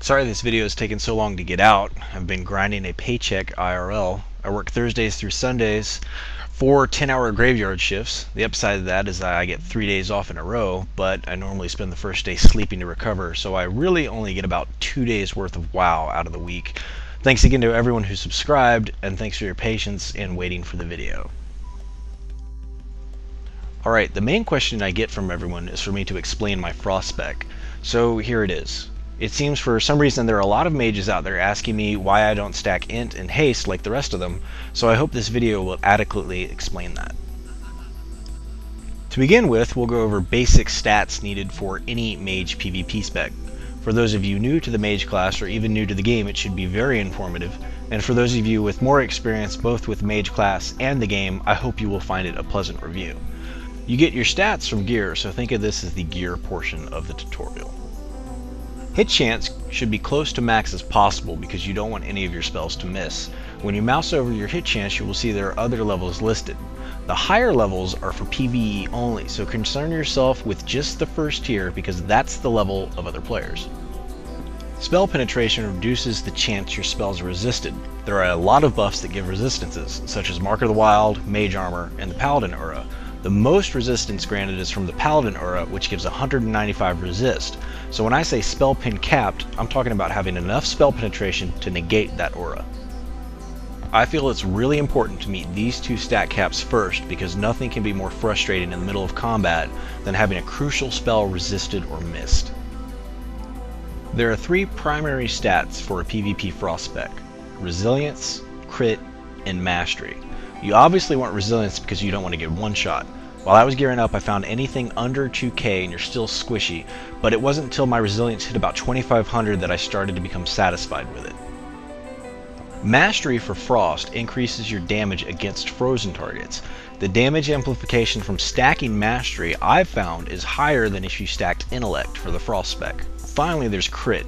Sorry this video has taken so long to get out. I've been grinding a paycheck IRL. I work Thursdays through Sundays, 4 10-hour graveyard shifts. The upside of that is that I get 3 days off in a row, but I normally spend the first day sleeping to recover, so I really only get about 2 days worth of WoW out of the week. Thanks again to everyone who subscribed, and thanks for your patience in waiting for the video. Alright, the main question I get from everyone is for me to explain my Frost Spec. So here it is. It seems for some reason there are a lot of mages out there asking me why I don't stack int and haste like the rest of them, so I hope this video will adequately explain that. To begin with, we'll go over basic stats needed for any Mage PvP spec. For those of you new to the Mage class or even new to the game, it should be very informative, and for those of you with more experience both with Mage class and the game, I hope you will find it a pleasant review. You get your stats from gear, so think of this as the gear portion of the tutorial. Hit chance should be close to max as possible because you don't want any of your spells to miss. When you mouse over your hit chance, you will see there are other levels listed. The higher levels are for PvE only, so concern yourself with just the first tier because that's the level of other players. Spell penetration reduces the chance your spells are resisted. There are a lot of buffs that give resistances, such as Mark of the Wild, Mage Armor, and the Paladin Aura. The most resistance granted is from the Paladin Aura, which gives 195 resist. So when I say spell pen capped, I'm talking about having enough spell penetration to negate that aura. I feel it's really important to meet these two stat caps first because nothing can be more frustrating in the middle of combat than having a crucial spell resisted or missed. There are 3 primary stats for a PvP Frost Spec: Resilience, Crit, and Mastery. You obviously want Resilience because you don't want to get one shot. While I was gearing up, I found anything under 2k and you're still squishy, but it wasn't until my Resilience hit about 2500 that I started to become satisfied with it. Mastery for Frost increases your damage against frozen targets. The damage amplification from stacking Mastery I've found is higher than if you stacked Intellect for the Frost Spec. Finally, there's Crit.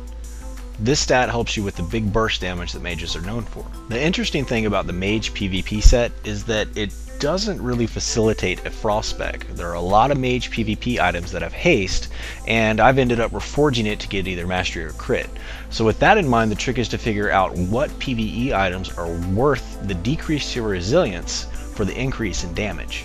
This stat helps you with the big burst damage that mages are known for. The interesting thing about the Mage PvP set is that it doesn't really facilitate a Frost Spec. There are a lot of Mage PvP items that have haste, and I've ended up reforging it to get either Mastery or Crit. So with that in mind, the trick is to figure out what PvE items are worth the decrease to resilience for the increase in damage.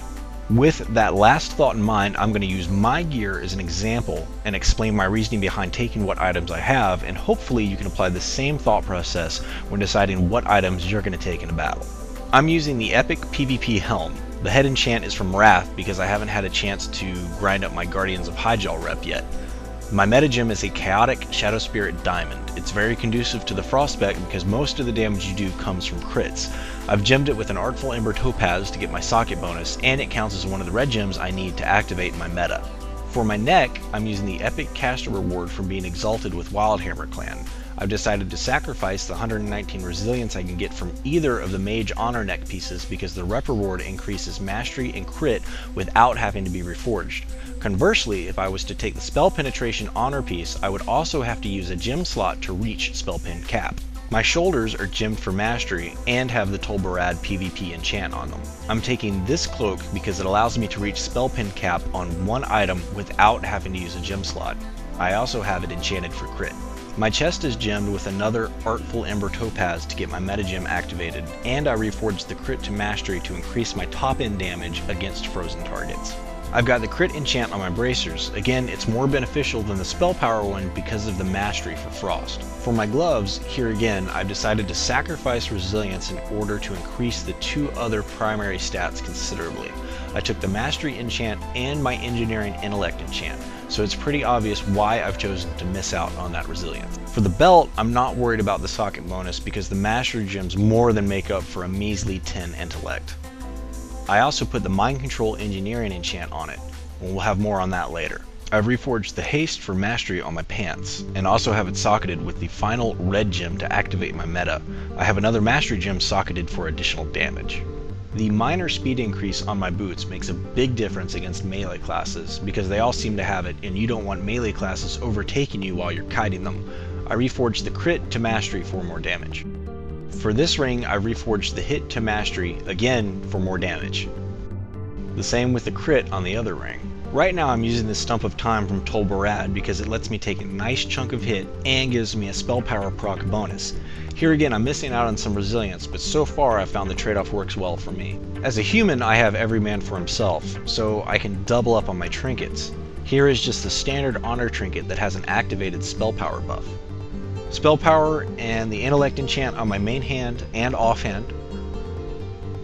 With that last thought in mind, I'm going to use my gear as an example and explain my reasoning behind taking what items I have, and hopefully you can apply the same thought process when deciding what items you're going to take in a battle. I'm using the Epic PvP Helm. The head enchant is from Wrath because I haven't had a chance to grind up my Guardians of Hyjal rep yet. My meta gem is a Chaotic Shadow Spirit Diamond. It's very conducive to the Frost Spec because most of the damage you do comes from crits. I've gemmed it with an Artful Ember Topaz to get my socket bonus, and it counts as one of the red gems I need to activate my meta. For my neck, I'm using the Epic Caster reward from being exalted with Wildhammer Clan. I've decided to sacrifice the 119 resilience I can get from either of the Mage Honor neck pieces because the rep reward increases Mastery and Crit without having to be reforged. Conversely, if I was to take the Spell Penetration Honor piece, I would also have to use a gem slot to reach Spell Pen Cap. My shoulders are gemmed for Mastery and have the Tolbarad PvP enchant on them. I'm taking this cloak because it allows me to reach Spell Pen Cap on one item without having to use a gem slot. I also have it enchanted for Crit. My chest is gemmed with another Artful Ember Topaz to get my metagem activated, and I reforged the Crit to Mastery to increase my top end damage against frozen targets. I've got the Crit enchant on my bracers. Again, it's more beneficial than the spell power one because of the Mastery for Frost. For my gloves, here again, I've decided to sacrifice resilience in order to increase the 2 other primary stats considerably. I took the Mastery enchant and my Engineering Intellect enchant, so it's pretty obvious why I've chosen to miss out on that resilience. For the belt, I'm not worried about the socket bonus because the Mastery gems more than make up for a measly 10 Intellect. I also put the Mind Control Engineering enchant on it, and we'll have more on that later. I've reforged the haste for Mastery on my pants, and also have it socketed with the final red gem to activate my meta. I have another Mastery gem socketed for additional damage. The minor speed increase on my boots makes a big difference against melee classes because they all seem to have it and you don't want melee classes overtaking you while you're kiting them. I reforged the Crit to Mastery for more damage. For this ring, I reforged the hit to Mastery again for more damage. The same with the Crit on the other ring. Right now I'm using this Stump of Time from Tolbarad because it lets me take a nice chunk of hit and gives me a spell power proc bonus. Here again I'm missing out on some resilience, but so far I've found the trade-off works well for me. As a human I have every man for himself, so I can double up on my trinkets. Here is just the standard honor trinket that has an activated spell power buff. Spell power and the intellect enchant on my main hand and offhand.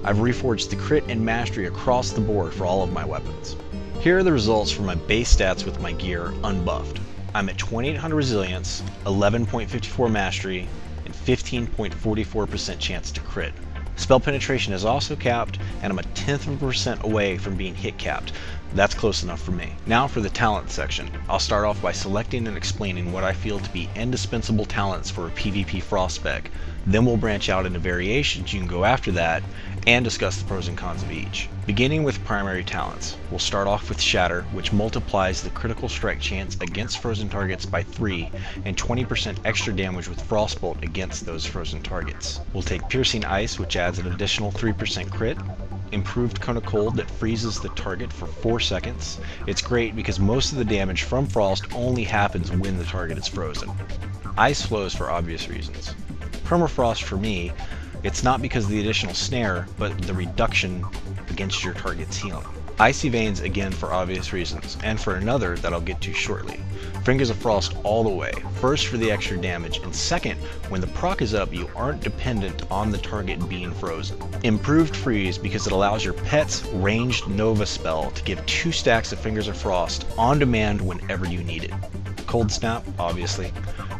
I've reforged the crit and mastery across the board for all of my weapons. Here are the results for my base stats with my gear unbuffed. I'm at 2800 resilience, 11.54 mastery, and 15.44% chance to crit. Spell penetration is also capped, and I'm a 1/10% away from being hit capped. That's close enough for me. Now for the talent section. I'll start off by selecting and explaining what I feel to be indispensable talents for a PvP Frost spec. Then we'll branch out into variations you can go after that, and discuss the pros and cons of each. Beginning with primary talents, we'll start off with Shatter, which multiplies the critical strike chance against frozen targets by 3, and 20% extra damage with Frostbolt against those frozen targets. We'll take Piercing Ice, which adds an additional 3% crit, Improved Cone of Cold that freezes the target for 4 seconds. It's great because most of the damage from Frost only happens when the target is frozen. Ice Flows for obvious reasons. Permafrost for me, it's not because of the additional snare, but the reduction against your target's healing. Icy Veins again for obvious reasons, and for another that I'll get to shortly. Fingers of Frost all the way, first for the extra damage, and second, when the proc is up you aren't dependent on the target being frozen. Improved Freeze because it allows your pet's ranged Nova spell to give 2 stacks of Fingers of Frost on demand whenever you need it. Cold Snap, obviously.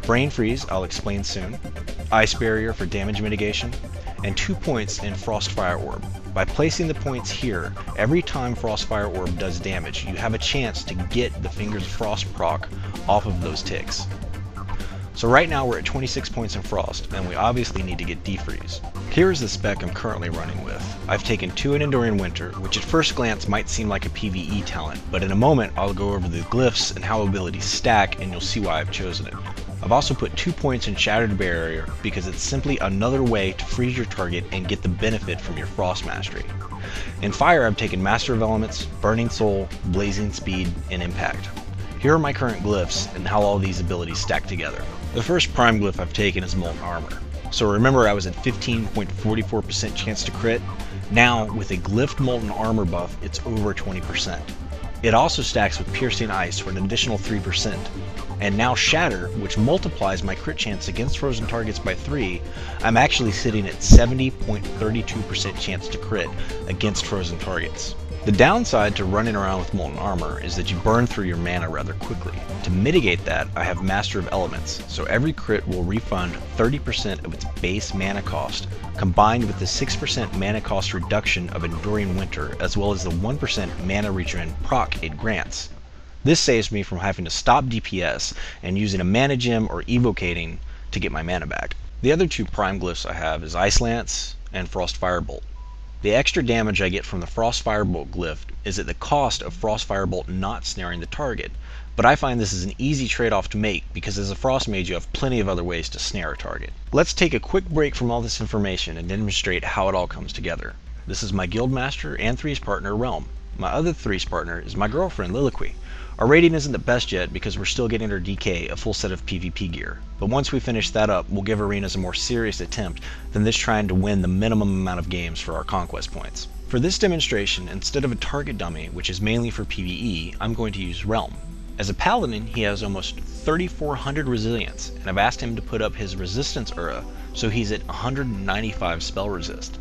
Brain Freeze, I'll explain soon. Ice Barrier for damage mitigation, and 2 points in Frostfire Orb. By placing the points here, every time Frostfire Orb does damage, you have a chance to get the Fingers of Frost proc off of those ticks. So right now we're at 26 points in Frost, and we obviously need to get Defreeze. Here's the spec I'm currently running with. I've taken 2 in Enduring Winter, which at first glance might seem like a PvE talent, but in a moment I'll go over the glyphs and how abilities stack, and you'll see why I've chosen it. I've also put 2 points in Shattered Barrier because it's simply another way to freeze your target and get the benefit from your Frost Mastery. In Fire I've taken Master of Elements, Burning Soul, Blazing Speed, and Impact. Here are my current glyphs and how all these abilities stack together. The first prime glyph I've taken is Molten Armor. So remember I was at 15.44% chance to crit. Now with a glyphed Molten Armor buff it's over 20%. It also stacks with Piercing Ice for an additional 3%. And now Shatter, which multiplies my crit chance against frozen targets by 3, I'm actually sitting at 70.32% chance to crit against frozen targets. The downside to running around with Molten Armor is that you burn through your mana rather quickly. To mitigate that, I have Master of Elements, so every crit will refund 30% of its base mana cost, combined with the 6% mana cost reduction of Enduring Winter, as well as the 1% mana regen proc it grants. This saves me from having to stop DPS and using a mana gem or evocating to get my mana back. The other 2 prime glyphs I have is Ice Lance and Frost Firebolt. The extra damage I get from the Frost Firebolt glyph is at the cost of Frost Firebolt not snaring the target, but I find this is an easy trade-off to make because as a Frost Mage you have plenty of other ways to snare a target. Let's take a quick break from all this information and demonstrate how it all comes together. This is my Guildmaster and Threes partner Realm. My other Threes partner is my girlfriend Liliqui. Our rating isn't the best yet because we're still getting her DK, a full set of PvP gear. But once we finish that up, we'll give arenas a more serious attempt than this trying to win the minimum amount of games for our conquest points. For this demonstration, instead of a target dummy, which is mainly for PvE, I'm going to use Realm. As a paladin, he has almost 3,400 resilience, and I've asked him to put up his resistance aura, so he's at 195 spell resist.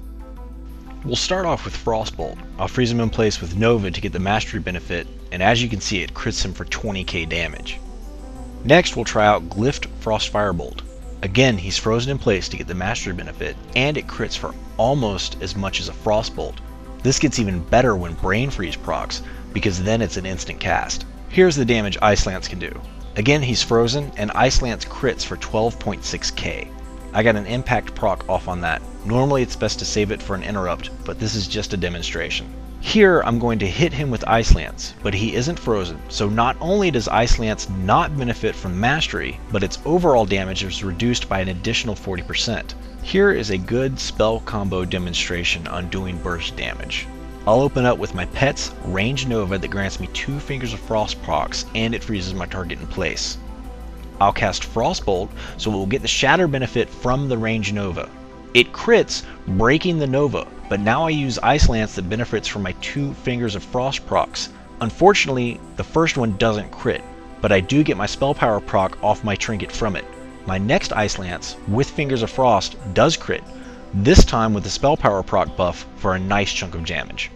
We'll start off with Frostbolt. I'll freeze him in place with Nova to get the mastery benefit, and as you can see it crits him for 20k damage. Next we'll try out Glyphed Frost Firebolt. Again he's frozen in place to get the mastery benefit, and it crits for almost as much as a Frostbolt. This gets even better when Brain Freeze procs, because then it's an instant cast. Here's the damage Ice Lance can do. Again he's frozen, and Ice Lance crits for 12.6k. I got an impact proc off on that. Normally it's best to save it for an interrupt, but this is just a demonstration. Here I'm going to hit him with Ice Lance, but he isn't frozen, so not only does Ice Lance not benefit from mastery, but its overall damage is reduced by an additional 40%. Here is a good spell combo demonstration on doing burst damage. I'll open up with my pet's Range Nova that grants me 2 Fingers of Frost procs and it freezes my target in place. I'll cast Frostbolt, so it will get the shatter benefit from the Range Nova. It crits, breaking the Nova, but now I use Ice Lance that benefits from my 2 Fingers of Frost procs. Unfortunately, the first one doesn't crit, but I do get my spell power proc off my trinket from it. My next Ice Lance, with Fingers of Frost, does crit, this time with the spell power proc buff for a nice chunk of damage.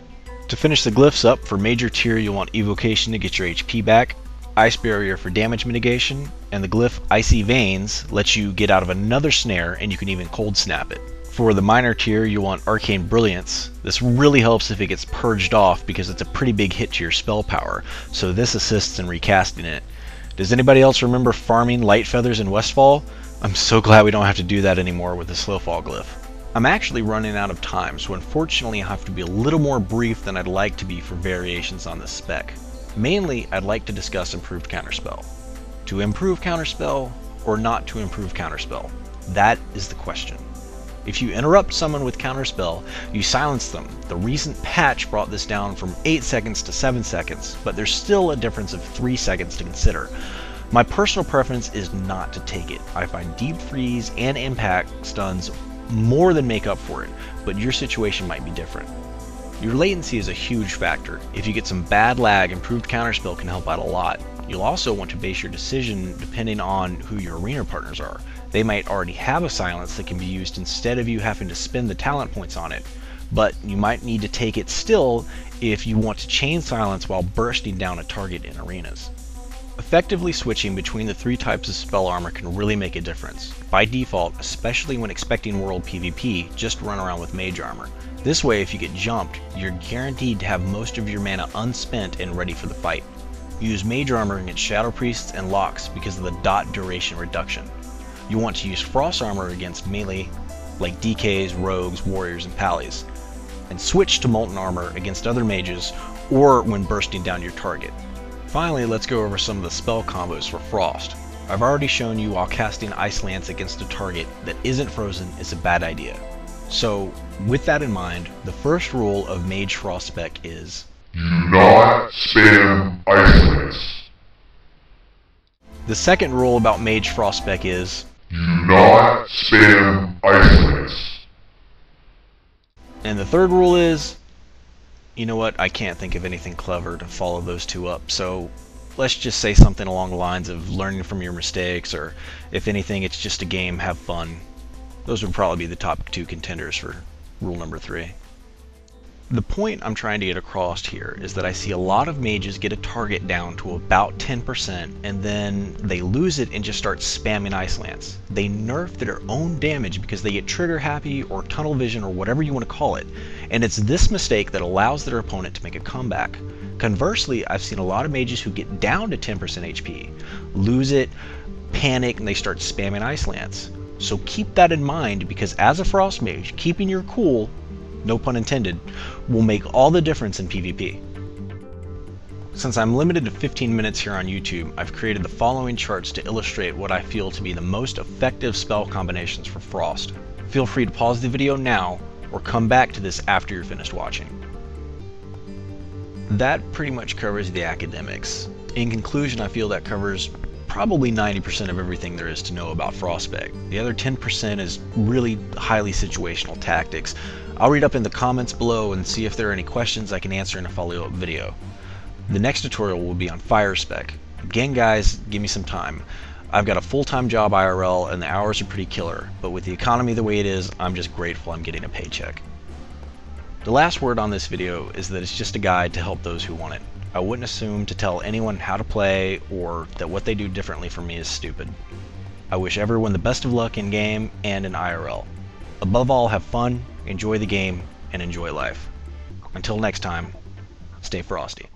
To finish the glyphs up, for major tier you'll want Evocation to get your HP back, Ice Barrier for damage mitigation, and the glyph Icy Veins lets you get out of another snare and you can even cold snap it. For the minor tier you want Arcane Brilliance. This really helps if it gets purged off because it's a pretty big hit to your spell power, so this assists in recasting it. Does anybody else remember farming Light Feathers in Westfall? I'm so glad we don't have to do that anymore with the Slowfall glyph. I'm actually running out of time, so unfortunately I have to be a little more brief than I'd like to be for variations on this spec. Mainly, I'd like to discuss improved counterspell. To improve counterspell, or not to improve counterspell? That is the question. If you interrupt someone with counterspell, you silence them. The recent patch brought this down from 8 seconds to 7 seconds, but there's still a difference of 3 seconds to consider. My personal preference is not to take it. I find Deep Freeze and Impact stuns more than make up for it, but your situation might be different. Your latency is a huge factor. If you get some bad lag, improved counterspell can help out a lot. You'll also want to base your decision depending on who your arena partners are. They might already have a silence that can be used instead of you having to spend the talent points on it, but you might need to take it still if you want to chain silence while bursting down a target in arenas. Effectively switching between the 3 types of spell armor can really make a difference. By default, especially when expecting world PvP, just run around with mage armor. This way, if you get jumped, you're guaranteed to have most of your mana unspent and ready for the fight. Use mage armor against shadow priests and locks because of the dot duration reduction. You want to use frost armor against melee like DKs, rogues, warriors, and pallies, and switch to molten armor against other mages or when bursting down your target. Finally, let's go over some of the spell combos for Frost. I've already shown you while casting Ice Lance against a target that isn't frozen is a bad idea. So, with that in mind, the first rule of Mage Frost Spec is do not spam Ice Lance. The second rule about Mage Frost Spec is do not spam Ice Lance. And the third rule is, you know what, I can't think of anything clever to follow those 2 up, so let's just say something along the lines of learning from your mistakes, or if anything, it's just a game, have fun. Those would probably be the top 2 contenders for rule number 3. The point I'm trying to get across here is that I see a lot of mages get a target down to about 10% and then they lose it and just start spamming Ice Lance. They nerf their own damage because they get trigger happy or tunnel vision or whatever you want to call it, and it's this mistake that allows their opponent to make a comeback. Conversely, I've seen a lot of mages who get down to 10% HP, lose it, panic, and they start spamming Ice Lance. So keep that in mind, because as a Frost Mage, keeping your cool, no pun intended, will make all the difference in PvP. Since I'm limited to 15 minutes here on YouTube, I've created the following charts to illustrate what I feel to be the most effective spell combinations for Frost. Feel free to pause the video now, or come back to this after you're finished watching. That pretty much covers the academics. In conclusion, I feel that covers probably 90% of everything there is to know about Frost Spec. The other 10% is really highly situational tactics. I'll read up in the comments below and see if there are any questions I can answer in a follow-up video. The next tutorial will be on Fire Spec. Again guys, give me some time. I've got a full-time job IRL and the hours are pretty killer, but with the economy the way it is, I'm just grateful I'm getting a paycheck. The last word on this video is that it's just a guide to help those who want it. I wouldn't assume to tell anyone how to play or that what they do differently from me is stupid. I wish everyone the best of luck in game and in IRL. Above all, have fun, enjoy the game, and enjoy life. Until next time, stay frosty.